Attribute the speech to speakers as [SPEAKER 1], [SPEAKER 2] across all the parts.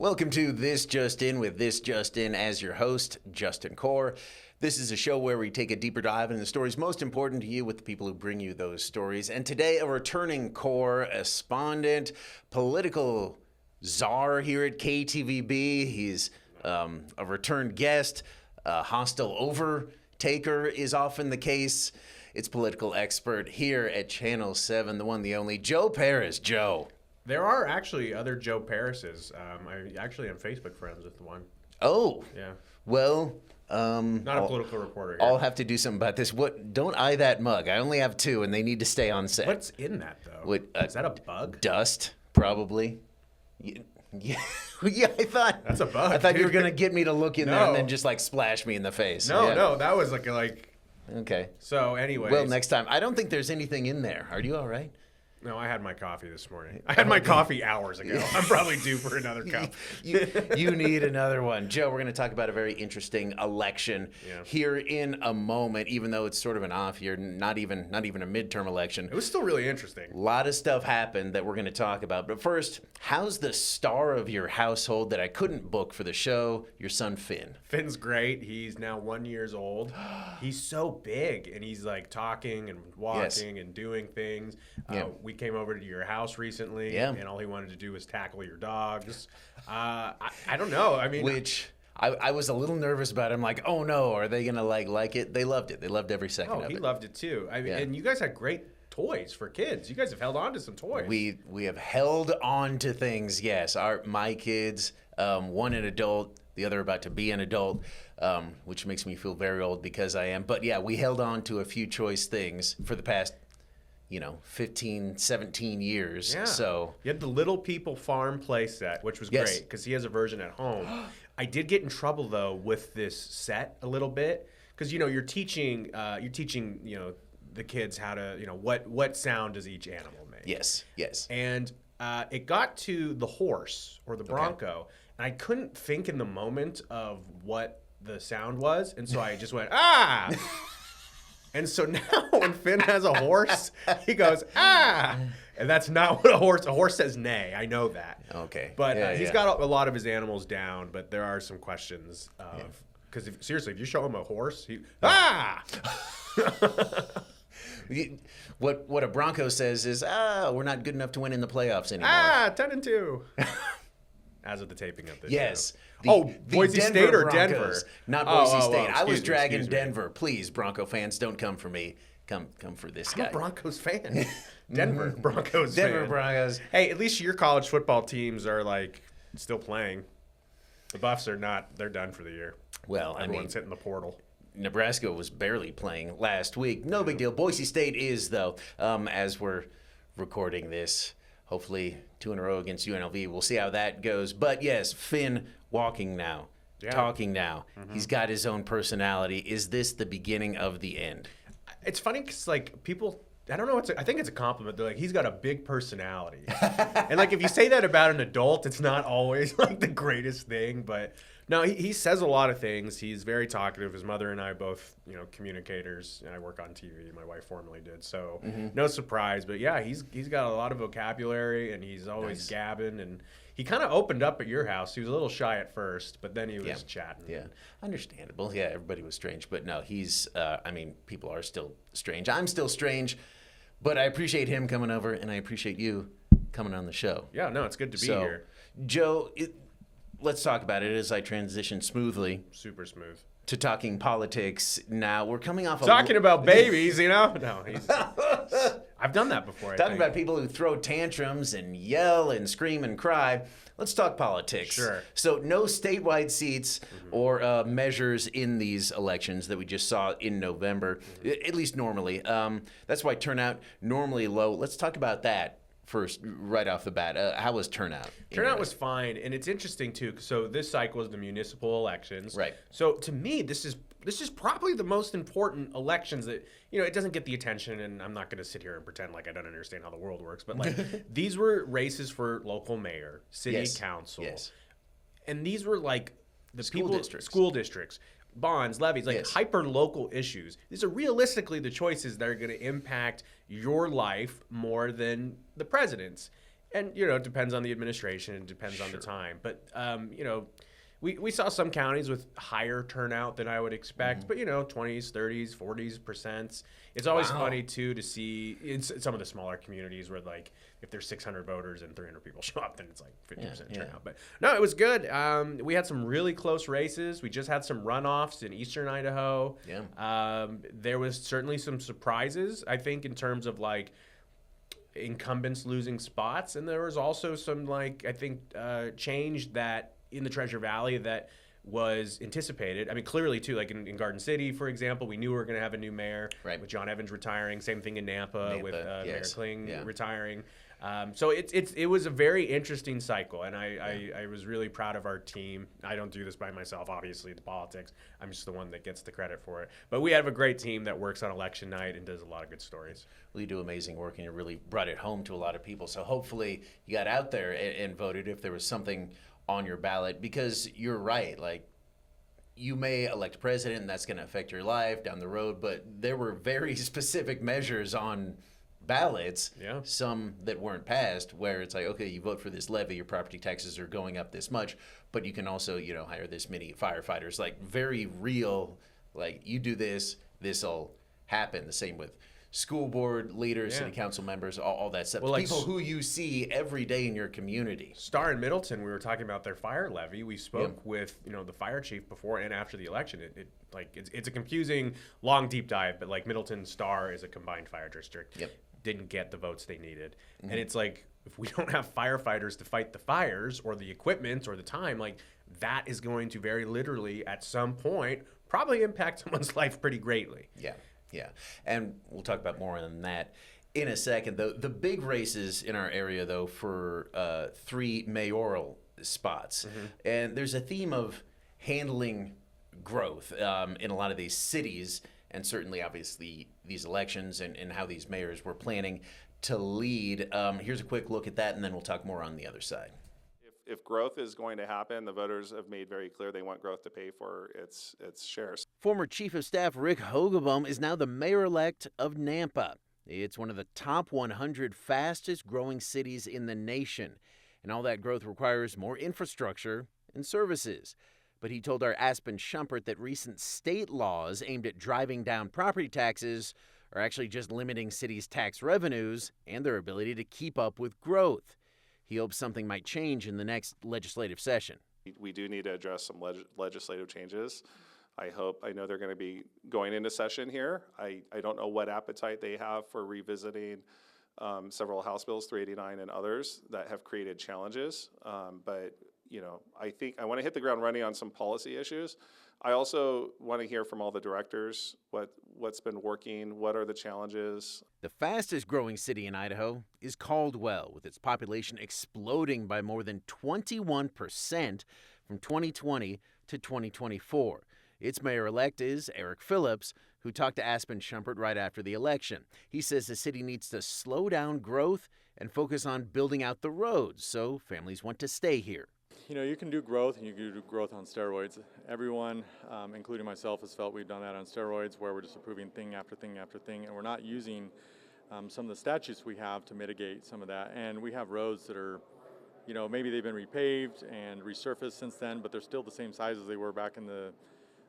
[SPEAKER 1] Welcome to This Just In with This Just In as your host, Justin Core. This is a show where we take a deeper dive into the stories most important to you with the people who bring you those stories. And today, a returning correspondent, political czar here at KTVB. He's a returned guest. Hostile overtaker is often the case. It's political expert here at Channel 7, the one, the only, Joe Parris. Joe.
[SPEAKER 2] There are actually other Joe Parrises. I actually am Facebook friends with one.
[SPEAKER 1] Oh.
[SPEAKER 2] Yeah.
[SPEAKER 1] Well,
[SPEAKER 2] not a political reporter here.
[SPEAKER 1] I'll have to do something about this. What? Don't eye that mug. I only have two, and they need to stay on set.
[SPEAKER 2] What's in that, though?
[SPEAKER 1] What,
[SPEAKER 2] is that a bug?
[SPEAKER 1] Dust, probably. Yeah, I thought
[SPEAKER 2] that's a bug.
[SPEAKER 1] I thought
[SPEAKER 2] dude.
[SPEAKER 1] you were gonna get me to look in there and then just like splash me in the face.
[SPEAKER 2] No, that was like.
[SPEAKER 1] Okay.
[SPEAKER 2] So anyway.
[SPEAKER 1] Well, next time. I don't think there's anything in there. Are you all right?
[SPEAKER 2] No, I had my coffee this morning. I had my coffee hours ago. I'm probably due for another cup.
[SPEAKER 1] You need another one. Joe, we're going to talk about a very interesting election here in a moment, even though it's sort of an off year, not even a midterm election.
[SPEAKER 2] It was still really interesting.
[SPEAKER 1] A lot of stuff happened that we're going to talk about. But first, how's the star of your household that I couldn't book for the show, your son Finn?
[SPEAKER 2] Finn's great. He's now 1 year old. He's so big, and he's like talking and walking and doing things. We came over to your house recently, and all he wanted to do was tackle your dogs. I don't know. I mean,
[SPEAKER 1] I was a little nervous about. I'm like, oh no, are they gonna like it? They loved it. They loved every second of it.
[SPEAKER 2] Oh, he loved it too. I mean, and you guys had great toys for kids. You guys have held on to some toys.
[SPEAKER 1] We have held on to things. Yes, my kids, one an adult, the other about to be an adult, which makes me feel very old because I am. But yeah, we held on to a few choice things for the past 15, 17 years.
[SPEAKER 2] Yeah.
[SPEAKER 1] So
[SPEAKER 2] you had the Little People Farm playset, which was great because he has a version at home. I did get in trouble though with this set a little bit because you're teaching the kids how to what sound does each animal make.
[SPEAKER 1] Yes.
[SPEAKER 2] And it got to the horse or the bronco, and I couldn't think in the moment of what the sound was, and so I just went ah. And so now when Finn has a horse, he goes, ah! And that's not what a horse says neigh. I know that.
[SPEAKER 1] Okay.
[SPEAKER 2] But he's got a lot of his animals down, but there are some questions because seriously, if you show him a horse, ah!
[SPEAKER 1] What a Bronco says is, we're not good enough to win in the playoffs anymore.
[SPEAKER 2] 10-2. As of the taping of this
[SPEAKER 1] show.
[SPEAKER 2] Boise State or Denver?
[SPEAKER 1] Not Boise State.
[SPEAKER 2] Excuse
[SPEAKER 1] I was
[SPEAKER 2] me,
[SPEAKER 1] dragging Denver. Please, Bronco fans, don't come for me. Come for this guy.
[SPEAKER 2] I'm a Broncos fan. Denver Broncos
[SPEAKER 1] Denver
[SPEAKER 2] fan.
[SPEAKER 1] Broncos.
[SPEAKER 2] Hey, at least your college football teams are like still playing. The Buffs are not. They're done for the year.
[SPEAKER 1] Well,
[SPEAKER 2] everyone's hitting the portal.
[SPEAKER 1] Nebraska was barely playing last week. No big deal. Boise State is, though, as we're recording this. Hopefully 2 in a row against UNLV. We'll see how that goes. But yes, Finn walking now, talking now. Mm-hmm. He's got his own personality. Is this the beginning of the end?
[SPEAKER 2] It's funny because people, I don't know. I think it's a compliment. They're like, he's got a big personality. And like if you say that about an adult, it's not always like the greatest thing. But no, he says a lot of things. He's very talkative. His mother and I both, communicators. And I work on TV. My wife formerly did. So no surprise. But yeah, he's got a lot of vocabulary, and he's always gabbing. And he kind of opened up at your house. He was a little shy at first, but then he was chatting.
[SPEAKER 1] Yeah, understandable. Yeah, everybody was strange. But no, he's, people are still strange. I'm still strange. But I appreciate him coming over, and I appreciate you coming on the show.
[SPEAKER 2] Yeah, no, it's good to be here.
[SPEAKER 1] Joe, let's talk about it as I transition smoothly.
[SPEAKER 2] Super smooth.
[SPEAKER 1] To talking politics. Now, we're coming off
[SPEAKER 2] talking about babies, No, I've done that before.
[SPEAKER 1] Talking about people who throw tantrums and yell and scream and cry. Let's talk politics.
[SPEAKER 2] Sure.
[SPEAKER 1] So no statewide seats or measures in these elections that we just saw in November, at least normally. That's why turnout normally low. Let's talk about that first, right off the bat. How was turnout?
[SPEAKER 2] Turnout was fine, and it's interesting too. So this cycle is the municipal elections.
[SPEAKER 1] Right.
[SPEAKER 2] So to me, this is probably the most important elections that it doesn't get the attention, and I'm not going to sit here and pretend like I don't understand how the world works. But like these were races for local mayor, city council, and these were like the school districts. Bonds, levies, hyper local issues. These are realistically the choices that are going to impact your life more than the president's. And, it depends on the administration. It depends on the time. But, we saw some counties with higher turnout than I would expect. But, 20s, 30s, 40s%. It's always funny, too, to see in some of the smaller communities where, like, if there's 600 voters and 300 people show up, then it's like 50% turnout. But, no, it was good. We had some really close races. We just had some runoffs in eastern Idaho.
[SPEAKER 1] Yeah.
[SPEAKER 2] There was certainly some surprises, I think, in terms of, like, incumbents losing spots, and there was also some change that in the Treasure Valley that was anticipated. I mean, clearly too, like in Garden City, for example, we knew we were going to have a new mayor with John Evans retiring. Same thing in Nampa with Mayor Kling retiring. So it was a very interesting cycle, and I was really proud of our team. I don't do this by myself, obviously, the politics. I'm just the one that gets the credit for it. But we have a great team that works on election night and does a lot of good stories.
[SPEAKER 1] Well, you do amazing work, and you really brought it home to a lot of people. So hopefully you got out there and voted if there was something on your ballot, because you're right. Like, you may elect a president, and that's going to affect your life down the road, but there were very specific measures on ballots, some that weren't passed, where it's like, okay, you vote for this levy, your property taxes are going up this much, but you can also, hire this many firefighters. Like, very real, like, you do this, this'll happen. The same with school board leaders, city council members, all that stuff. Well, people who you see every day in your community.
[SPEAKER 2] Star and Middleton, we were talking about their fire levy. We spoke with the fire chief before and after the election. It's a confusing, long, deep dive, but like Middleton Star is a combined fire district. Didn't get the votes they needed, and it's like, if we don't have firefighters to fight the fires or the equipment or the time, like, that is going to very literally at some point probably impact someone's life pretty greatly.
[SPEAKER 1] Yeah, and we'll talk about more on that in a second. The big races in our area, though, for 3 mayoral spots, and there's a theme of handling growth in a lot of these cities, and certainly, obviously, these elections and how these mayors were planning to lead. Here's a quick look at that, and then we'll talk more on the other side.
[SPEAKER 3] If growth is going to happen, the voters have made very clear they want growth to pay for its shares.
[SPEAKER 1] Former Chief of Staff Rick Hogaboam is now the mayor-elect of Nampa. It's one of the top 100 fastest growing cities in the nation, and all that growth requires more infrastructure and services. But he told our Aspen Shumpert that recent state laws aimed at driving down property taxes are actually just limiting cities' tax revenues and their ability to keep up with growth. He hopes something might change in the next legislative session.
[SPEAKER 3] We do need to address some legislative changes. I know they're going to be going into session here. I don't know what appetite they have for revisiting several House bills, 389 and others, that have created challenges. But I think I want to hit the ground running on some policy issues. I also want to hear from all the directors what's been working, what are the challenges.
[SPEAKER 1] The fastest growing city in Idaho is Caldwell, with its population exploding by more than 21% from 2020 to 2024. Its mayor-elect is Eric Phillips, who talked to Aspen Shumpert right after the election. He says the city needs to slow down growth and focus on building out the roads so families want to stay here.
[SPEAKER 4] You can do growth, and you can do growth on steroids. Everyone, including myself, has felt we've done that on steroids, where we're just approving thing after thing after thing, and we're not using some of the statutes we have to mitigate some of that. And we have roads that are, maybe they've been repaved and resurfaced since then, but they're still the same size as they were back in the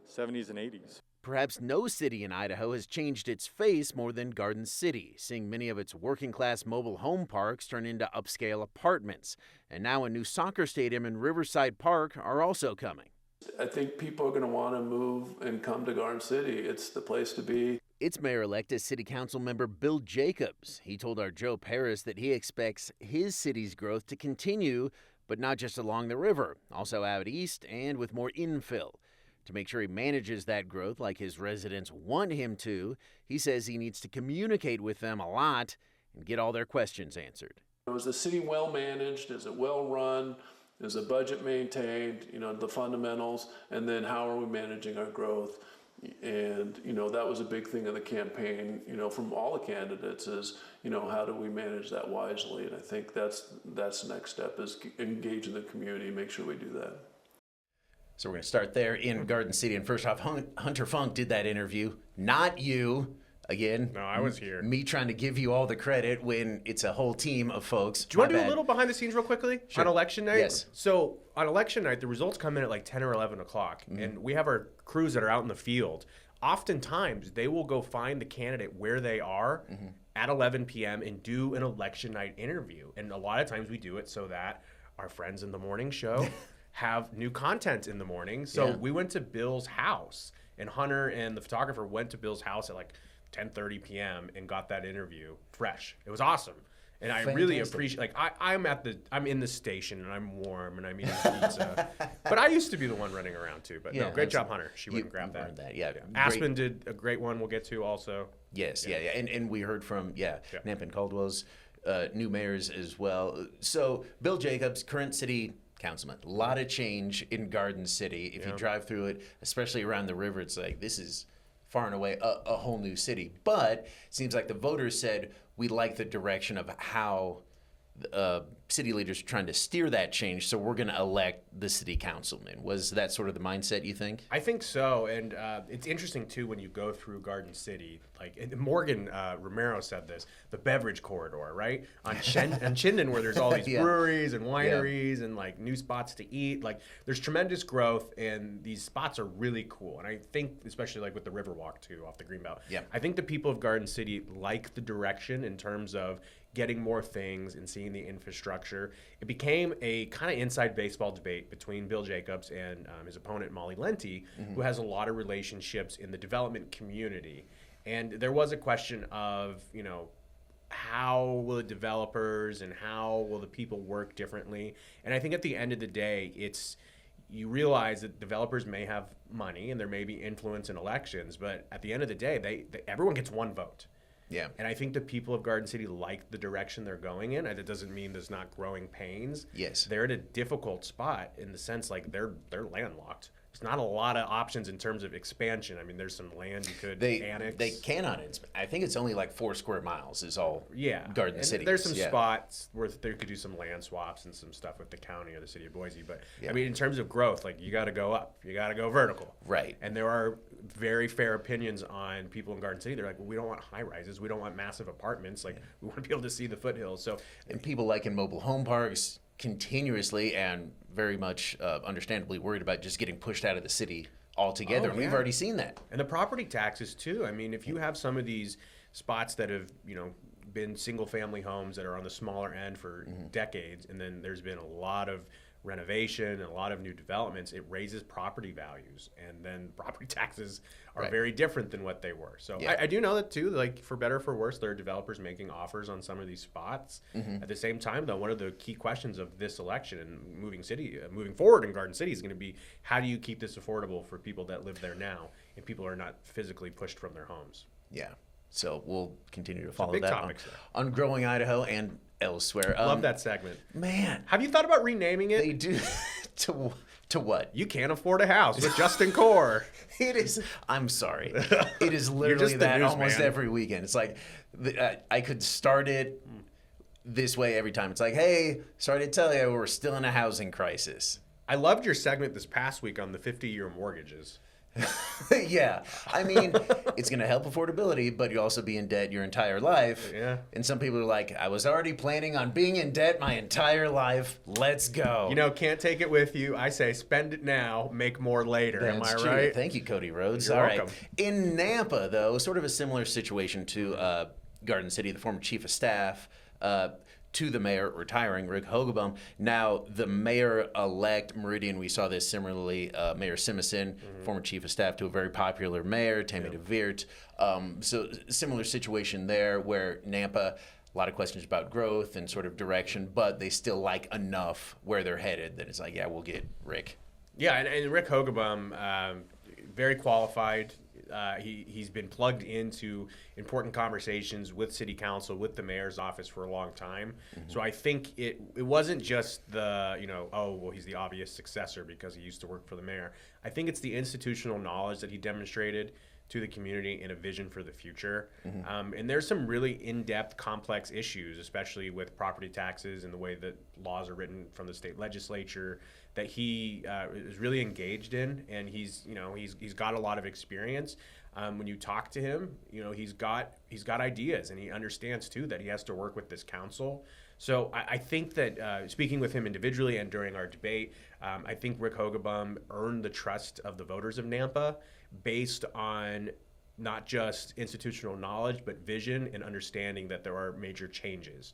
[SPEAKER 4] 70s and 80s.
[SPEAKER 1] Perhaps no city in Idaho has changed its face more than Garden City, seeing many of its working-class mobile home parks turn into upscale apartments. And now a new soccer stadium in Riverside Park are also coming.
[SPEAKER 5] I think people are going to want to move and come to Garden City. It's the place to be.
[SPEAKER 1] Its mayor-elect is City Council member Bill Jacobs. He told our Joe Parris that he expects his city's growth to continue, but not just along the river, also out east and with more infill. To make sure he manages that growth like his residents want him to, he says he needs to communicate with them a lot and get all their questions answered.
[SPEAKER 5] Is the city well managed? Is it well run? Is the budget maintained? The fundamentals, and then how are we managing our growth? And that was a big thing of the campaign, from all the candidates is, how do we manage that wisely? And I think that's the next step, is engage in the community, make sure we do that.
[SPEAKER 1] So we're going to start there in Garden City. And first off, Hunter Funk did that interview, not you. Again,
[SPEAKER 2] No, I was here.
[SPEAKER 1] Me trying to give you all the credit when it's a whole team of folks.
[SPEAKER 2] Do you want to do a little behind the scenes real quickly on election night?
[SPEAKER 1] Yes.
[SPEAKER 2] So on election night, the results come in at like 10 or 11 o'clock, and we have our crews that are out in the field. Oftentimes, they will go find the candidate where they are at 11 p.m. and do an election night interview. And a lot of times we do it so that our friends in the morning show have new content in the morning. So we went to Bill's house, and Hunter and the photographer went to Bill's house at like 10:30 p.m. and got that interview fresh. It was awesome. And I really appreciate, like, I'm in the station and I'm warm and I'm eating pizza. But I used to be the one running around too. But no, great job, Hunter. She wouldn't grab that.
[SPEAKER 1] Yeah.
[SPEAKER 2] Aspen did a great one we'll get to also.
[SPEAKER 1] Yes, yeah. And we heard from, Nampa and Caldwell's new mayors as well. So Bill Jacobs, current city councilman. A lot of change in Garden City. If you drive through it, especially around the river, it's like, this is far and away a whole new city. But it seems like the voters said, we like the direction of how city leaders are trying to steer that change, so we're going to elect the city councilman. Was that sort of the mindset, you think?
[SPEAKER 2] I think so, and it's interesting, too, when you go through Garden City. Like, and Morgan Romero said this, the beverage corridor, right? On Chinden, where there's all these breweries and wineries and, like, new spots to eat. Like, there's tremendous growth, and these spots are really cool. And I think, especially, like, with the Riverwalk, too, off the Greenbelt. Yeah. I think the people of Garden City like the direction in terms of getting more things and seeing the infrastructure. It became a kind of inside baseball debate between Bill Jacobs and his opponent, Molly Lenti, who has a lot of relationships in the development community. And there was a question of, you know, how will the developers and how will the people work differently? And I think at the end of the day, you realize that developers may have money and there may be influence in elections, but at the end of the day, everyone gets one vote.
[SPEAKER 1] Yeah.
[SPEAKER 2] And I think the people of Garden City like the direction they're going in. That doesn't mean there's not growing pains.
[SPEAKER 1] Yes.
[SPEAKER 2] They're at a difficult spot in the sense like they're landlocked. There's not a lot of options in terms of expansion. I mean, there's some land you could annex.
[SPEAKER 1] They cannot. I think it's only like 4 square miles is all Garden City.
[SPEAKER 2] There's some spots where they could do some land swaps and some stuff with the county or the city of Boise. But, I mean, in terms of growth, like, you got to go up. You got to go vertical.
[SPEAKER 1] Right.
[SPEAKER 2] And there are very fair opinions on people in Garden City. They're like, well, we don't want high rises. We don't want massive apartments. Like, we want to be able to see the foothills. So,
[SPEAKER 1] and people like in mobile home parks continuously and very much understandably worried about just getting pushed out of the city altogether. And we've already seen that.
[SPEAKER 2] And the property taxes too. I mean, if you have some of these spots that have, you know, been single family homes that are on the smaller end for decades, and then there's been a lot of renovation and a lot of new developments, it raises property values, and then property taxes are very different than what they were. So I do know that too, like, for better or for worse, there are developers making offers on some of these spots. At the same time, though, one of the key questions of this election and moving forward in Garden City is going to be, how do you keep this affordable for people that live there now and people are not physically pushed from their homes?
[SPEAKER 1] Yeah. So we'll continue to follow
[SPEAKER 2] big
[SPEAKER 1] that
[SPEAKER 2] topics
[SPEAKER 1] on Growing Idaho and elsewhere.
[SPEAKER 2] Love that segment.
[SPEAKER 1] Man.
[SPEAKER 2] Have you thought about renaming it?
[SPEAKER 1] They do. To what?
[SPEAKER 2] You can't afford a house with JustIN Core.
[SPEAKER 1] It is. I'm sorry. It is literally that almost every weekend. It's like I could start it this way every time. It's like, hey, sorry to tell you, we're still in a housing crisis.
[SPEAKER 2] I loved your segment this past week on the 50-year mortgages.
[SPEAKER 1] Yeah. I mean, it's going to help affordability, but you also be in debt your entire life.
[SPEAKER 2] Yeah.
[SPEAKER 1] And some people are like, I was already planning on being in debt my entire life. Let's go.
[SPEAKER 2] You know, can't take it with you. I say spend it now, make more later.
[SPEAKER 1] That's
[SPEAKER 2] Am I
[SPEAKER 1] true.
[SPEAKER 2] right?
[SPEAKER 1] Thank you, Cody Rhodes.
[SPEAKER 2] You're welcome.
[SPEAKER 1] In Nampa, though, sort of a similar situation to Garden City, the former chief of staff to the mayor retiring, Rick Hogabaum. Now, the mayor-elect Meridian, we saw this similarly, Mayor Simison, former chief of staff to a very popular mayor, Tammy DeVeert. So similar situation there where Nampa, a lot of questions about growth and sort of direction, but they still like enough where they're headed that it's like, yeah, we'll get Rick.
[SPEAKER 2] Yeah, and Rick Hogabaum, very qualified. He's been plugged into important conversations with city council, with the mayor's office for a long time. So I think it wasn't just the, you know, oh, well, he's the obvious successor because he used to work for the mayor. I think it's the institutional knowledge that he demonstrated to the community and a vision for the future. And there's some really in-depth, complex issues, especially with property taxes and the way that laws are written from the state legislature, that he is really engaged in, and he's got a lot of experience. When you talk to him, he's got ideas, and he understands too that he has to work with this council. So I think that speaking with him individually and during our debate, I think Rick Hogebum earned the trust of the voters of Nampa based on not just institutional knowledge, but vision and understanding that there are major changes.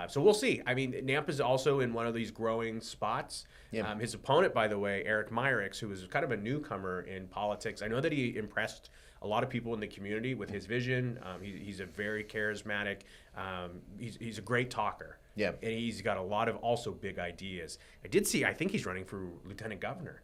[SPEAKER 2] So we'll see. I mean, Nampa's also in one of these growing spots.
[SPEAKER 1] Yeah.
[SPEAKER 2] His opponent, by the way, Eric Meyerix, who was kind of a newcomer in politics, I know that he impressed a lot of people in the community with his vision. He's a very charismatic, he's a great talker.
[SPEAKER 1] Yeah.
[SPEAKER 2] And he's got a lot of also big ideas. I think he's running for lieutenant governor.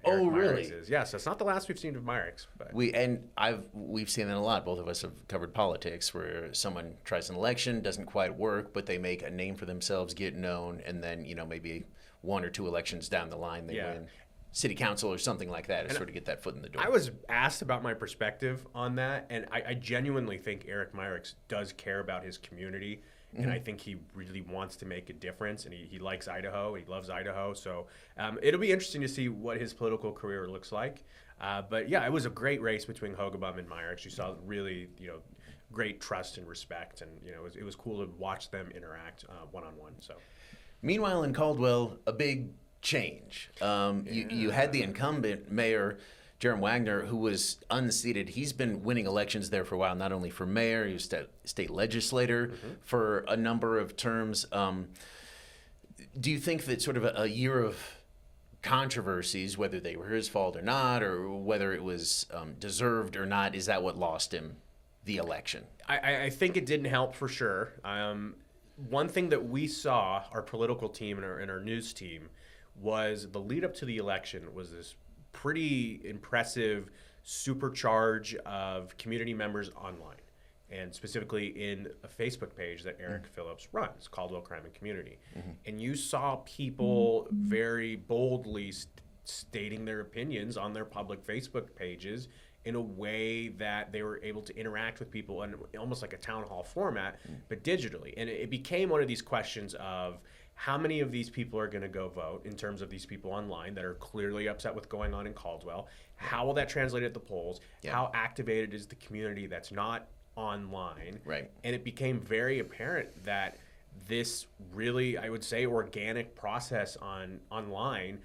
[SPEAKER 2] Eric
[SPEAKER 1] Really?
[SPEAKER 2] Meyerix is. Yeah, so it's not the last we've seen of Meyerix. But
[SPEAKER 1] We've seen that a lot. Both of us have covered politics where someone tries an election, doesn't quite work, but they make a name for themselves, get known, and then maybe 1 or 2 elections down the line they win city council or something like that, to sort of get that foot in the door.
[SPEAKER 2] I was asked about my perspective on that, and I genuinely think Eric Meyerix does care about his community. And I think he really wants to make a difference, and he likes Idaho. He loves Idaho. So it'll be interesting to see what his political career looks like. But yeah, it was a great race between Hogebum and Meyerix. You saw really, great trust and respect, and it was cool to watch them interact one-on-one. So,
[SPEAKER 1] meanwhile, in Caldwell, a big change. You had the incumbent mayor, Jerem Wagner, who was unseated. He's been winning elections there for a while, not only for mayor, he was state legislator for a number of terms. Do you think that sort of a year of controversies, whether they were his fault or not, or whether it was deserved or not, is that what lost him the election?
[SPEAKER 2] I think it didn't help for sure. One thing that we saw, our political team and our news team, was the lead up to the election was this pretty impressive supercharge of community members online, and specifically in a Facebook page that Eric Phillips runs, Caldwell Crime and Community. And you saw people very boldly stating their opinions on their public Facebook pages in a way that they were able to interact with people in almost like a town hall format, but digitally. And it became one of these questions of how many of these people are going to go vote in terms of these people online that are clearly upset with going on in Caldwell? How will that translate at the polls?
[SPEAKER 1] Yeah.
[SPEAKER 2] How activated is the community that's not online?
[SPEAKER 1] Right.
[SPEAKER 2] And it became very apparent that this really, I would say, organic process online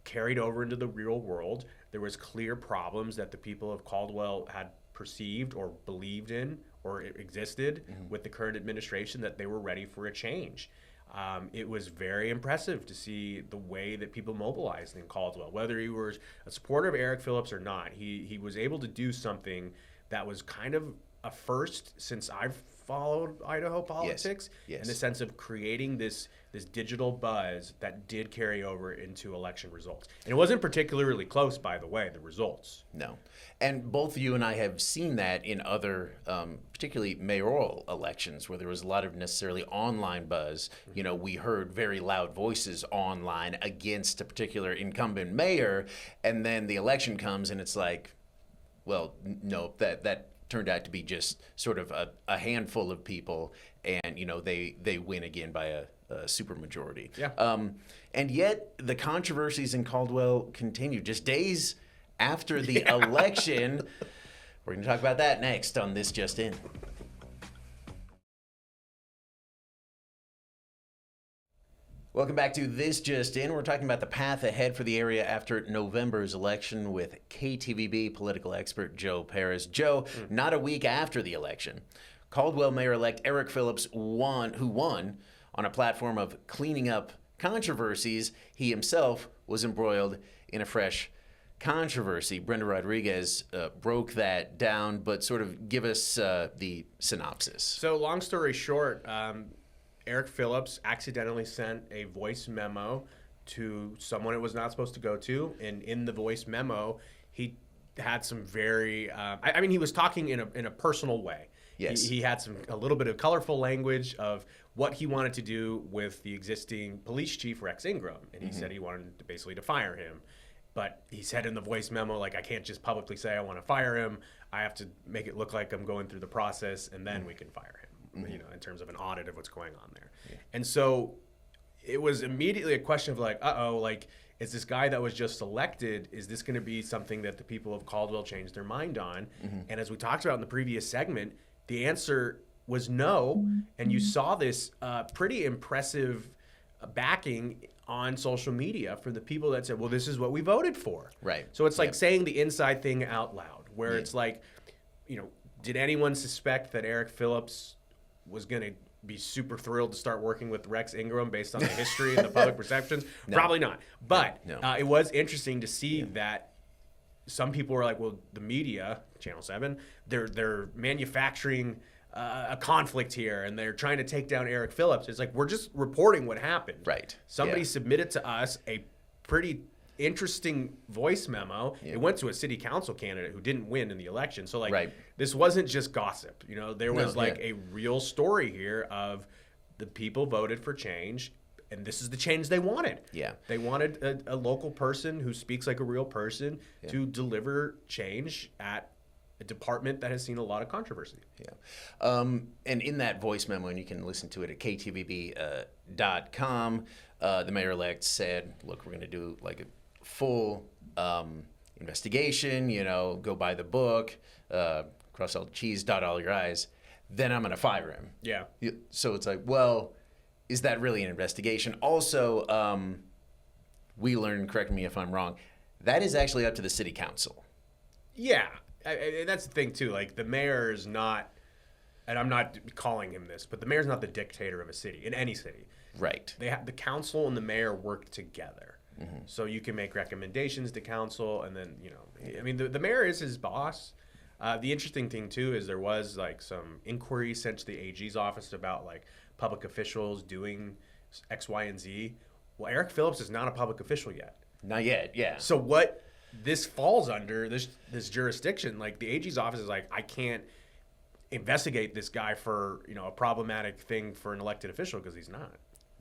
[SPEAKER 2] carried over into the real world. There was clear problems that the people of Caldwell had perceived or believed in or existed with the current administration, that they were ready for a change. It was very impressive to see the way that people mobilized in Caldwell. Whether he was a supporter of Eric Phillips or not, he was able to do something that was kind of a first since I've followed Idaho politics,
[SPEAKER 1] Yes.
[SPEAKER 2] in the sense of creating this digital buzz that did carry over into election results. And it wasn't particularly close, by the way, the results.
[SPEAKER 1] No. And both you and I have seen that in other, particularly mayoral elections, where there was a lot of necessarily online buzz. We heard very loud voices online against a particular incumbent mayor, and then the election comes and it's like, well, no, that turned out to be just sort of a handful of people, and they win again by a supermajority.
[SPEAKER 2] Yeah.
[SPEAKER 1] And yet the controversies in Caldwell continue. Just days after the election, we're going to talk about that next on This Just In. Welcome back to This Just In. We're talking about the path ahead for the area after November's election with KTVB political expert Joe Parris. Joe, not a week after the election, Caldwell Mayor-elect Eric Phillips who won on a platform of cleaning up controversies. He himself was embroiled in a fresh controversy. Brenda Rodriguez broke that down, but sort of give us the synopsis.
[SPEAKER 2] So long story short, Eric Phillips accidentally sent a voice memo to someone it was not supposed to go to, and in the voice memo, he had some very, he was talking in a personal way.
[SPEAKER 1] Yes.
[SPEAKER 2] He had a little bit of colorful language of what he wanted to do with the existing police chief, Rex Ingram, and he said he wanted to fire him. But he said in the voice memo, like, I can't just publicly say I want to fire him. I have to make it look like I'm going through the process, and then we can fire him, in terms of an audit of what's going on there. Yeah. And so it was immediately a question of like, like, is this guy that was just elected, is this going to be something that the people of Caldwell changed their mind on? And as we talked about in the previous segment, the answer was no. And you saw this pretty impressive backing on social media for the people that said, well, this is what we voted for.
[SPEAKER 1] Right.
[SPEAKER 2] So it's like saying the inside thing out loud, where it's like, did anyone suspect that Eric Phillips was going to be super thrilled to start working with Rex Ingram based on the history and the public perceptions? No. Probably not. But it was interesting to see that some people were like, well, the media, Channel 7, they're manufacturing a conflict here, and they're trying to take down Eric Phillips. It's like, we're just reporting what happened.
[SPEAKER 1] Right.
[SPEAKER 2] Somebody submitted to us a pretty interesting voice memo. It went to a city council candidate who didn't win in the election. So like, this wasn't just gossip. There was a real story here of the people voted for change, and this is the change they wanted. Yeah. They wanted a local person who speaks like a real person to deliver change at a department that has seen a lot of controversy.
[SPEAKER 1] And in that voice memo, and you can listen to it at ktvb.com, the mayor-elect said, look, we're going to do like a full investigation, go by the book, cross all the T's, dot all your I's, then I'm going to fire him.
[SPEAKER 2] Yeah.
[SPEAKER 1] So it's like, well, is that really an investigation? Also, we learned, correct me if I'm wrong, that is actually up to the city council.
[SPEAKER 2] Yeah. That's the thing, too. Like, the mayor is not, and I'm not calling him this, but the mayor's not the dictator of a city, in any city.
[SPEAKER 1] Right.
[SPEAKER 2] They have the council and the mayor work together. So you can make recommendations to council, and then, the mayor is his boss. The interesting thing, too, is there was, like, some inquiry sent to the AG's office about, like, public officials doing X, Y, and Z. Well, Eric Phillips is not a public official yet.
[SPEAKER 1] Not yet, yeah.
[SPEAKER 2] So what this falls under, this jurisdiction, like, the AG's office is like, I can't investigate this guy for, a problematic thing for an elected official, because he's not.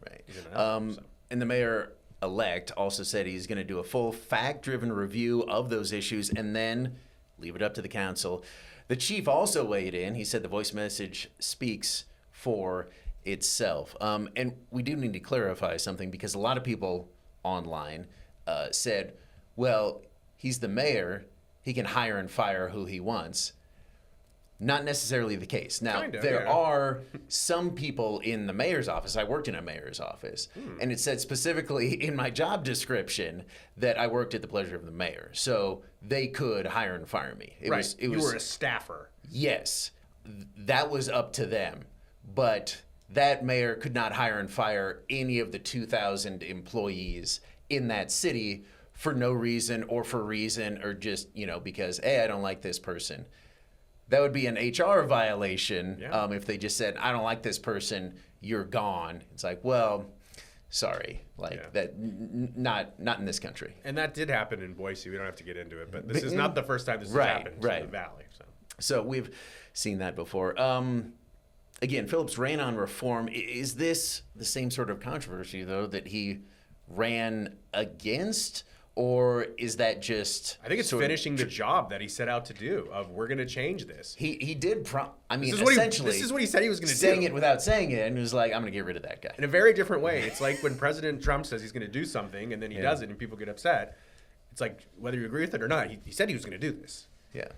[SPEAKER 1] Right.
[SPEAKER 2] He's so.
[SPEAKER 1] And the mayor-elect also said he's going to do a full fact-driven review of those issues and then leave it up to the council. The chief also weighed in. He said the voice message speaks for itself. And we do need to clarify something, because a lot of people online said, well, he's the mayor, he can hire and fire who he wants. Not necessarily the case. Now, there are some people in the mayor's office. I worked in a mayor's office, and it said specifically in my job description that I worked at the pleasure of the mayor. So they could hire and fire me.
[SPEAKER 2] You were a staffer.
[SPEAKER 1] Yes. That was up to them. But that mayor could not hire and fire any of the 2,000 employees in that city for no reason or for reason, or just, because, hey, I don't like this person. That would be an HR violation if they just said, I don't like this person, you're gone. It's like, well, sorry, that not in this country.
[SPEAKER 2] And that did happen in Boise. We don't have to get into it, but this is not the first time this has happened in the Valley.
[SPEAKER 1] So we've seen that before. Again, Phillips ran on reform. Is this the same sort of controversy, though, that he ran against? Or is that just...
[SPEAKER 2] I think it's finishing the job that he set out to do, of we're going to change this.
[SPEAKER 1] He did...
[SPEAKER 2] essentially... This is what he said he was going to do.
[SPEAKER 1] Saying it without saying it, and he was like, I'm going to get rid of that guy.
[SPEAKER 2] In a very different way. It's like when President Trump says he's going to do something, and then he does it, and people get upset. It's like, whether you agree with it or not, he said he was going to do this.
[SPEAKER 1] Yeah.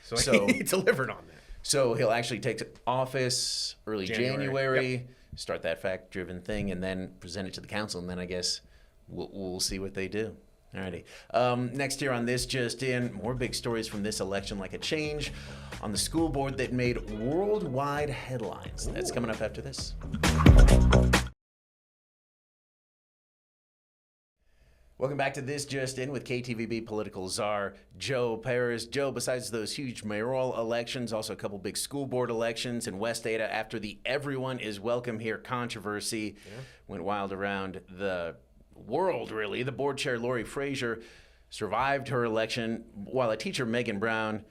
[SPEAKER 2] So he delivered on that.
[SPEAKER 1] So he'll actually take office early January, start that fact-driven thing, and then present it to the council, and then I guess we'll see what they do. Alrighty. Next here on This Just In, more big stories from this election, like a change on the school board that made worldwide headlines. That's coming up after this. Welcome back to This Just In with KTVB political czar Joe Parris. Joe, besides those huge mayoral elections, also a couple big school board elections in West Ada after the Everyone is Welcome Here controversy went wild around the world, really. The board chair, Lori Frazier, survived her election, while a teacher, Megan Brown,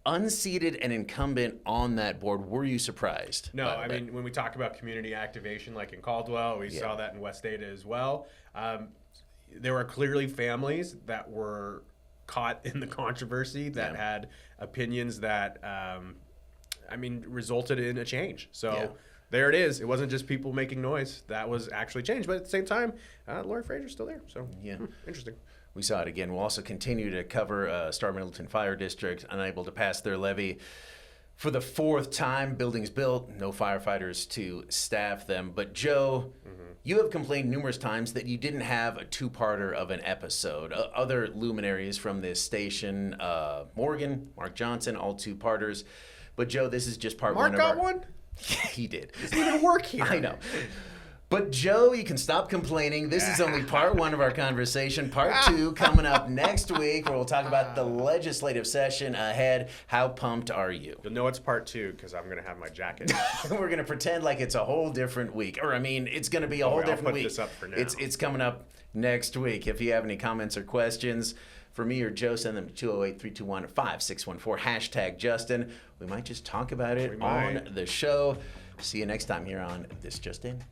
[SPEAKER 1] unseated an incumbent on that board. Were you surprised?
[SPEAKER 2] No, I mean, when we talk about community activation, like in Caldwell, we saw that in West Ada as well. There were clearly families that were caught in the controversy that had opinions that, resulted in a change. So there it is. It wasn't just people making noise. That was actually changed. But at the same time, Lori Fraser's still there. So,
[SPEAKER 1] Yeah.
[SPEAKER 2] Interesting.
[SPEAKER 1] We saw it again. We'll also continue to cover Star Middleton Fire District, unable to pass their levy for the 4th time. Buildings built, no firefighters to staff them. But Joe, you have complained numerous times that you didn't have a 2-parter of an episode. Other luminaries from this station, Morgan, Mark Johnson, all 2-parters. But Joe, this is just part
[SPEAKER 2] Mark
[SPEAKER 1] one of
[SPEAKER 2] got
[SPEAKER 1] our...
[SPEAKER 2] one?
[SPEAKER 1] He did.
[SPEAKER 2] Doesn't even work here.
[SPEAKER 1] I know. But Joe, you can stop complaining. This is only part 1 of our conversation. Part 2 coming up next week, where we'll talk about the legislative session ahead. How pumped are you?
[SPEAKER 2] You'll know it's part 2 because I'm going to have my jacket.
[SPEAKER 1] We're going to pretend like it's a whole different week. Or, I mean, it's going to be a whole different
[SPEAKER 2] I'll put
[SPEAKER 1] week.
[SPEAKER 2] this up for now.
[SPEAKER 1] It's coming up next week. If you have any comments or questions for me or Joe, send them to 208-321-5614, #JustIN. We might just talk about it on the show. See you next time here on This Just In.